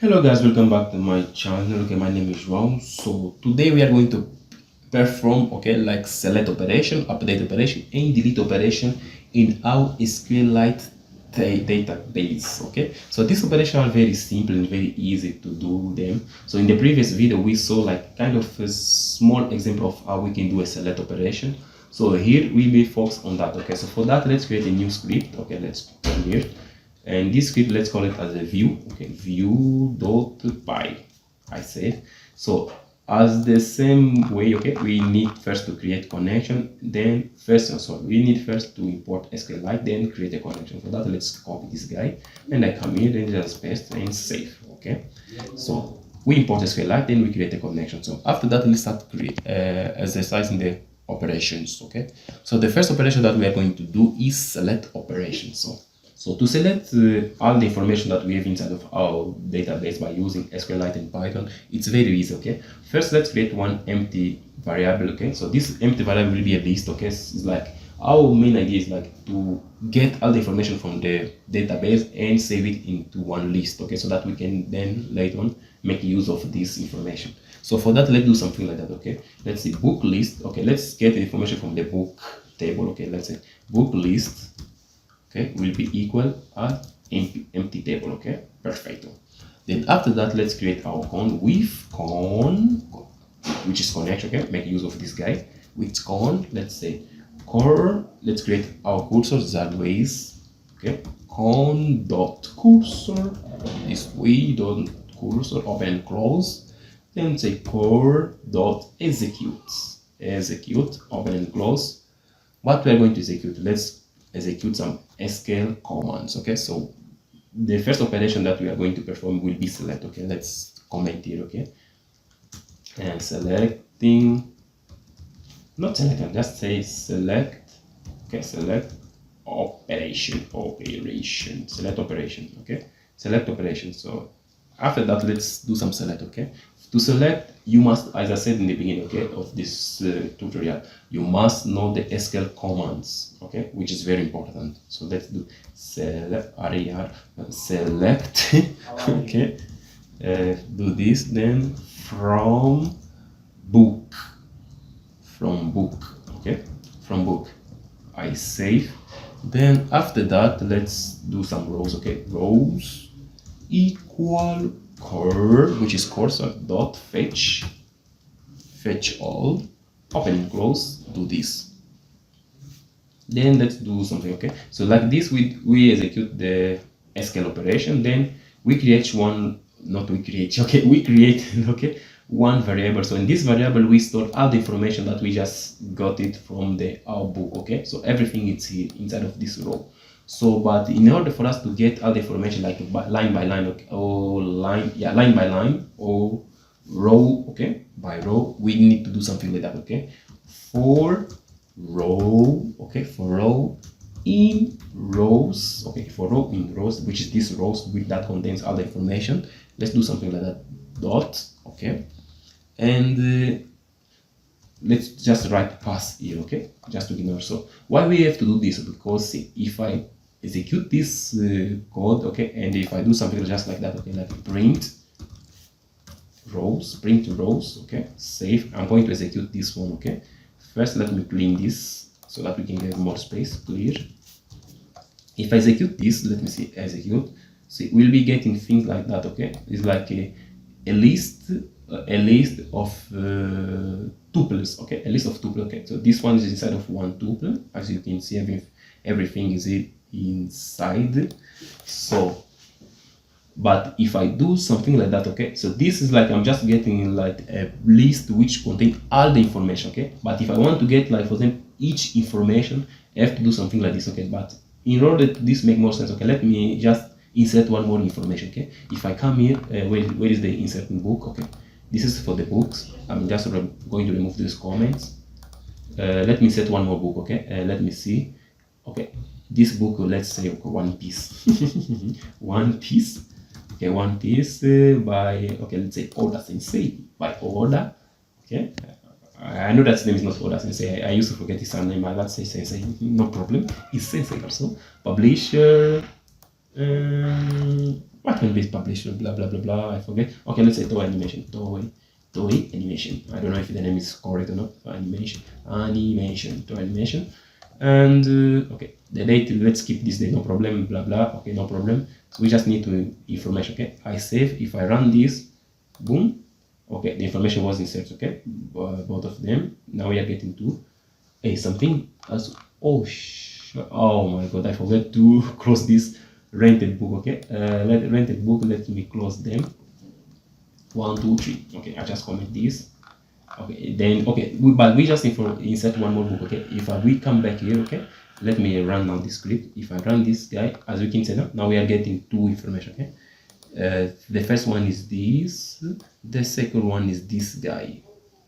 Hello guys, welcome back to my channel. Okay, my name is Ron. So today we are going to perform like select operation, update operation, and delete operation in our SQLite database. Okay, so these operations are very simple and very easy to do them. So in the previous video we saw like kind of a small example of how we can do a select operation. So here we will focus on that. Okay, so for that let's create a new script. Okay, let's come here. And this script, let's call it as a view. Okay, view.py. I save. So as the same way, okay, we need first to create connection, then we need first to import SQLite, then create a connection. For that, let's copy this guy, and I come here, then just paste and save. Okay, so we import SQLite, then we create a connection. So after that, let's start exercising the operations. Okay, so the first operation that we are going to do is select operation. So to select all the information that we have inside of our database by using SQLite and Python, it's very easy. Okay, first let's create one empty variable. Okay, so this empty variable will be a list. Okay, it's like our main idea is like to get all the information from the database and save it into one list. Okay, so that we can then later on make use of this information. So for that, let's do something like that. Okay, let's see book list. Okay, let's get the information from the book table. Okay, let's say book list, okay, will be equal at empty table. Okay, perfect. Then after that, let's create our con with con, which is connection. Okay, make use of this guy with con. Let's say core. Let's create our cursor that ways. Okay, con dot cursor this way dot cursor open and close. Then say core dot execute open and close. What we are going to execute? Let's execute some SQL commands. Okay, so the first operation that we are going to perform will be select. Okay, let's comment here. Okay, and selecting, not select, just say select. Okay, select operation, select operation. Okay, select operation. So after that, let's do some select. Okay, to select, you must, as I said in the beginning, okay, of this tutorial, you must know the SQL commands, okay, which is very important. So let's do select select okay, do this, then from book, okay, from book, I save. Then after that, let's do some rows. Okay, rows equal core, which is cursor dot fetch all, open and close, do this. Then let's do something. Okay, so like this, we execute the SQL operation, then we create one, not we create, okay, we create, okay, one variable. So in this variable we store all the information that we just got it from our book. Okay, so everything is here inside of this row. So, but in order for us to get all the information like line by line, okay, or line by line, or row, okay, by row, we need to do something like that. Okay, for row, okay, for row in rows, okay, for row in rows, which is this rows that contains all the information. Let's do something like that. Dot, okay, and let's just write pass here. Okay, just to ignore. So why we have to do this? Because if I execute this code, okay, and if I do something just like that, okay, like print rows, okay, save, I'm going to execute this one. Okay, first let me clean this so that we can get more space. Clear. If I execute this, let me see, execute, see, we'll be getting things like that. Okay, it's like a list of tuples. Okay, a list of tuples. Okay, so this one is inside of one tuple. As you can see, everything is inside. So, but if I do something like that, okay, so this is like I'm just getting like a list which contains all the information. Okay, but if I want to get, like, for example, each information, I have to do something like this. Okay, but in order to this make more sense, okay, let me just insert one more information. Okay, if I come here, where is the insert in book? Okay, this is for the books. I'm just going to remove these comments. Let me set one more book. Okay, let me see. Okay, this book, let's say, okay, One Piece. One Piece. Okay, One Piece by, okay, let's say Oda Sensei, by Oda. Okay, I know that his name is not Oda Sensei. I used to forget his name. I let's say Sensei. No problem. It's Sensei also. Publisher. What can be published? Blah blah blah blah. I forget. Okay, let's say toy animation. Toy animation. I don't know if the name is correct or not. Toy animation. And okay, the date. Let's keep this date. No problem. Blah blah. Okay, no problem. So we just need to information. Okay, I save. If I run this, boom. Okay, the information was inserted. Okay, both of them. Now we are getting to something else. Oh my god, I forgot to close this rented book. Okay, rented book. Let me close them. 1 2 3. Okay, I just comment this. Okay, then okay, but we just need to insert one more book. Okay, if we come back here, okay, let me run now this script. If I run this guy, as you can see now we are getting two information. Okay, the first one is this, the second one is this guy.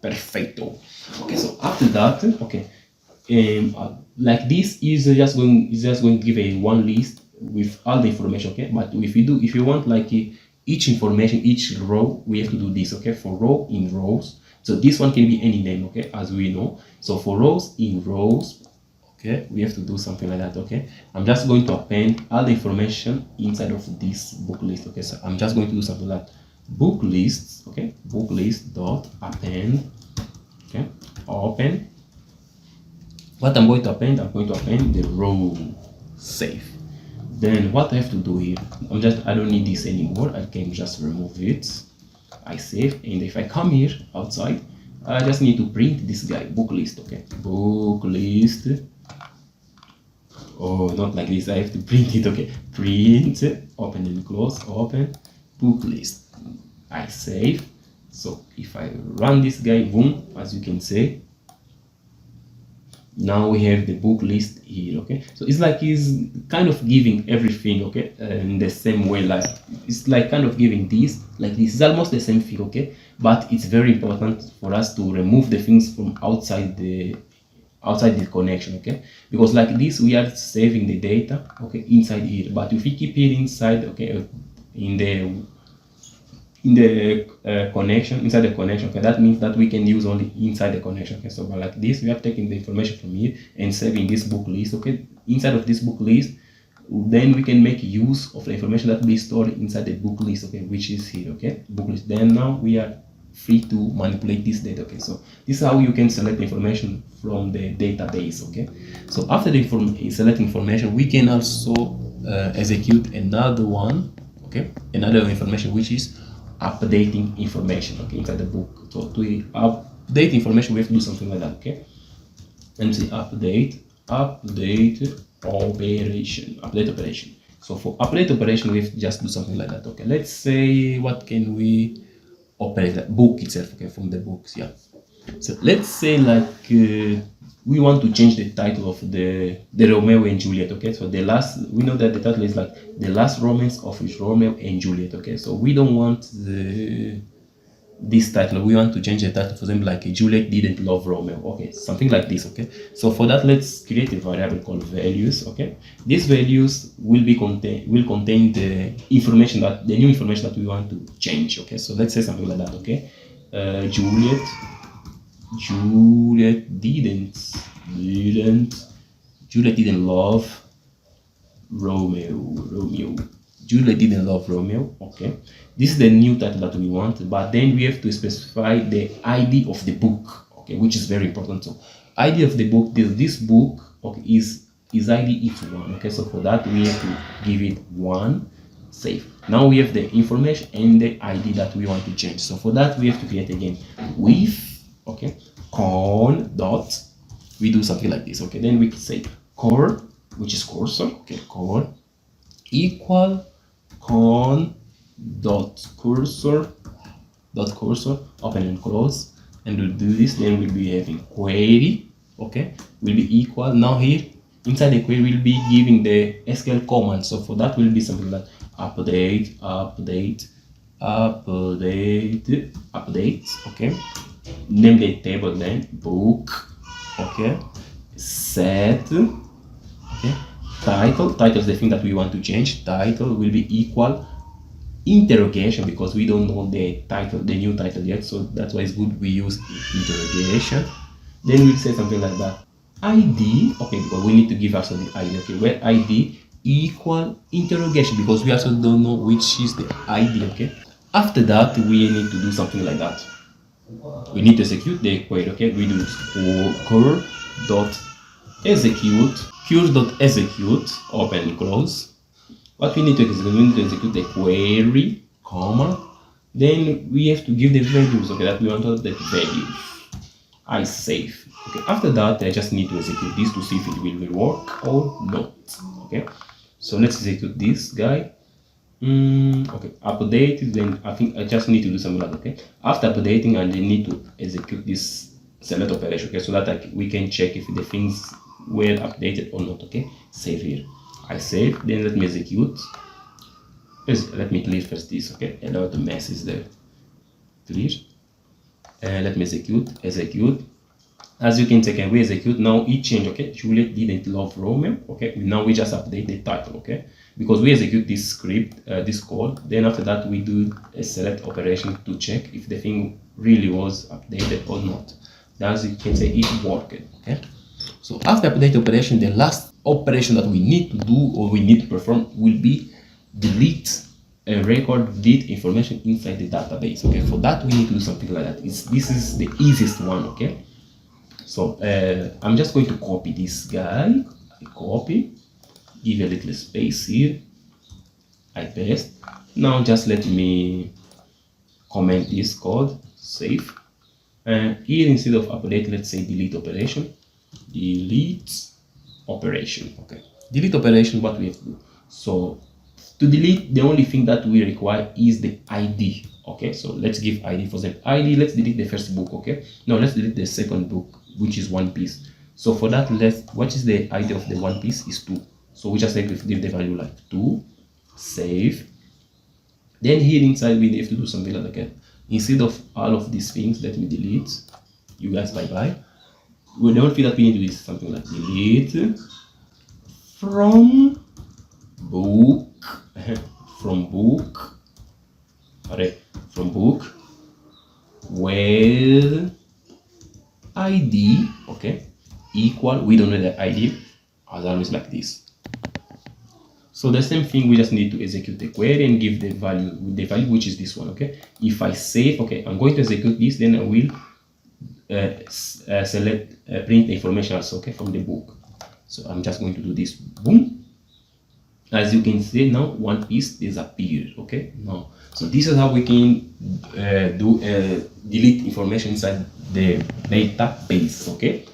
Perfecto. Okay, so after that, okay, like this is just going to give a one list with all the information. Okay, but if you want like each information, each row, we have to do this. Okay, for row in rows. So this one can be any name. Okay, as we know. So for rows in rows, okay, we have to do something like that. Okay, I'm just going to append all the information inside of this book list. Okay, so I'm just going to do something like book lists. Okay, book list dot append. Okay, open. What I'm going to append the row. Save. Then what I have to do here, I don't need this anymore. I can just remove it. I save, and if I come here outside, I just need to print this guy, book list. Okay, book list. Oh, not like this. I have to print it. Okay, print, open and close, open, book list. I save. So if I run this guy, boom, as you can see, now we have the book list here. Okay, so it's like he's kind of giving everything, okay, in the same way. Like it's like kind of giving this like this. It's almost the same thing, okay, but it's very important for us to remove the things from outside the connection. Okay, because like this we are saving the data, okay, inside here, but if we keep it inside, okay, in the connection, inside the connection, okay, that means that we can use only inside the connection. Okay, so but like this, we are taking the information from here and saving this book list. Okay, inside of this book list, then we can make use of the information that we stored inside the book list. Okay, which is here. Okay, book list. Then now we are free to manipulate this data. Okay, so this is how you can select information from the database. Okay, so after the select information, we can also execute another one. Okay, another information, which is updating information, okay, inside the book. So to update information, we have to do something like that. Okay, let me see, update operation. So for update operation, we have to just do something like that. Okay, let's say, what can we operate? That book itself. Okay, from the books. Yeah, so let's say like we want to change the title of the Romeo and Juliet. Okay, so we know that the title is like the last romance of Romeo and Juliet. Okay, so we don't want this title. We want to change the title, for example, like Juliet didn't love Romeo. Okay, something like this. Okay, so for that, let's create a variable called values. Okay, these values will contain the new information that we want to change. Okay, so let's say something like that. Okay, Juliet didn't love Romeo. Juliet didn't love Romeo. Okay, this is the new title that we want, but then we have to specify the ID of the book. Okay, which is very important. So ID of the book, this book, okay, is ID is 1. Okay, so for that we have to give it 1. Save. Now we have the information and the ID that we want to change. So for that we have to create again with, okay, con dot, we do something like this. Okay, then we can say core, which is cursor. Okay, core equal con dot cursor, open and close, and we'll do this. Then we'll be having query. Okay, will be equal. Now here inside the query we'll be giving the SQL command. So for that will be something like update. Okay, name the table, then book. Okay, set. Okay, title is the thing that we want to change. Title will be equal interrogation, because we don't know the new title yet, so that's why it's good we use interrogation. Then we'll say something like that. ID, okay, because we need to give also the ID. Okay, where ID equal interrogation, because we also don't know which is the ID. Okay, after that we need to do something like that. We need to execute the query. Okay, we do cur dot execute open close. What we need to execute, we need to execute the query, comma, then we have to give the values. Okay, that we want the values. I save. Okay, after that I just need to execute this to see if it will work or not. Okay, so let's execute this guy. Okay, update. Then I think I just need to do something like that. Okay, after updating, and I need to execute this select operation. Okay, so that we can check if the things were updated or not. Okay, save here. I save. Then let me execute. Let me clear first this. Okay, a lot of mess is there. Clear. Let me execute. As you can see, we execute. Now it changed. Okay, Juliet didn't love Romeo. Okay, now we just update the title. Okay, because we execute this script, this code. Then after that we do a select operation to check if the thing really was updated or not. As you can say, it worked. Okay, so after update operation, the last operation that we need to do or we need to perform will be delete a record, delete information inside the database. Okay, for that we need to do something like that. This is the easiest one. Okay, so I'm just going to copy this guy. I copy, give a little space here, I paste. Now just let me comment this code, save. And here instead of update, let's say delete operation. Okay, delete operation, what we have to do. So to delete, the only thing that we require is the ID. Okay, so let's give ID. For example, ID, let's delete the first book. Okay, now let's delete the second book, which is One Piece. So for that, what is the ID of the One Piece is 2. So we just give the value like 2, save. Then here inside we have to do something like that. Instead of all of these things, let me delete. You guys, bye bye. We don't feel that we need to do something like delete from book, from book with ID. Okay, equal. We don't know the ID. As always, like this. So the same thing, we just need to execute the query and give the value which is this one. Okay, if I save, okay, I'm going to execute this, then I will select print the information also, okay, from the book. So I'm just going to do this. Boom. As you can see now, One Piece disappeared. Okay, now so this is how we can delete information inside the database. Okay,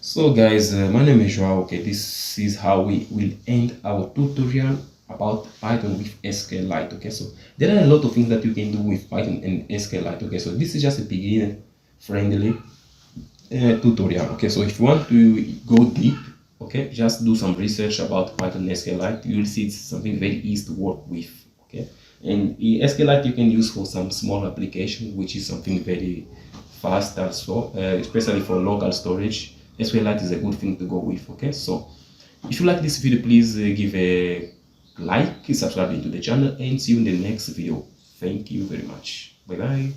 so guys, my name is Joao. Okay, this is how we will end our tutorial about Python with SQLite. Okay, so there are a lot of things that you can do with Python and SQLite. Okay, so this is just a beginner friendly tutorial. Okay, so if you want to go deep, okay, just do some research about Python and SQLite. You will see it's something very easy to work with. Okay, and SQLite you can use for some small application, which is something very fast also, especially for local storage. SQLite is a good thing to go with. Okay, so if you like this video, please give a like, subscribe to the channel, and see you in the next video. Thank you very much. Bye bye.